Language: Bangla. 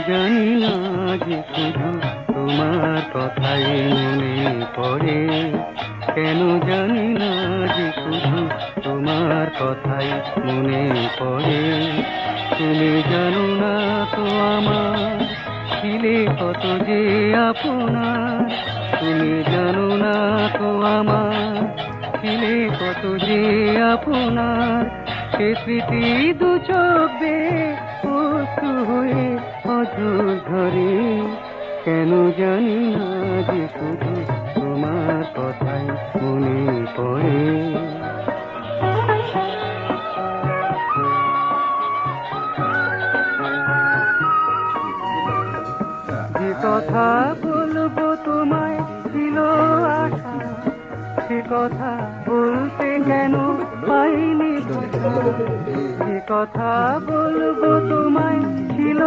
জানি না যে শুধু তোমার কথাই মনে পড়ে, কেন জানি না যে শুধু তোমার কথাই মনে পড়ে। তুমি জানো না তো আমার ছিলে কত যে আপনার, তুমি জানো না তো আমার ছিলে কত যে আপনার। সে স্মৃতি দু চোখ বেয়ে অশ্রু হয়ে অঝোর ধরে, কেন জানি না যে শুধু তোমার কথাই মনে পড়ে। যে কথা বলবো তোমায় ছিল আশা, সে কথা বলতে কেন পাইনি। যে কথা বলবো তোমায় ছিল